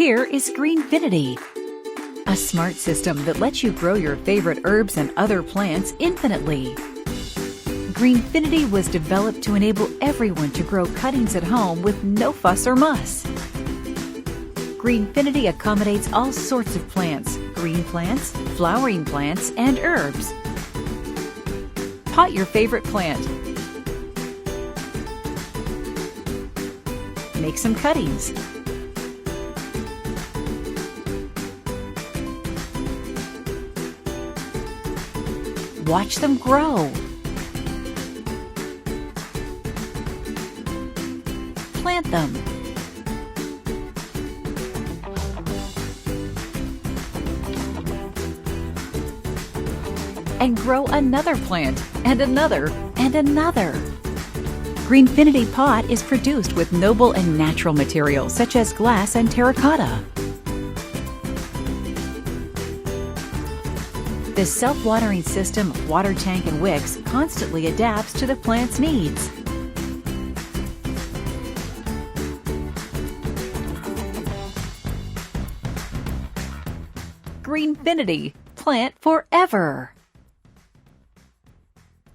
Here is Greenfinity, a smart system that lets you grow your favorite herbs and other plants infinitely. Greenfinity was developed to enable everyone to grow cuttings at home with no fuss or muss. Greenfinity accommodates all sorts of plants, green plants, flowering plants, and herbs. Pot your favorite plant. Make some cuttings. Watch them grow. Plant them. And grow another plant, and another, and another. Greenfinity pot is produced with noble and natural materials such as glass and terracotta. The self-watering system of water tank and wicks constantly adapts to the plant's needs. Greenfinity, plant forever.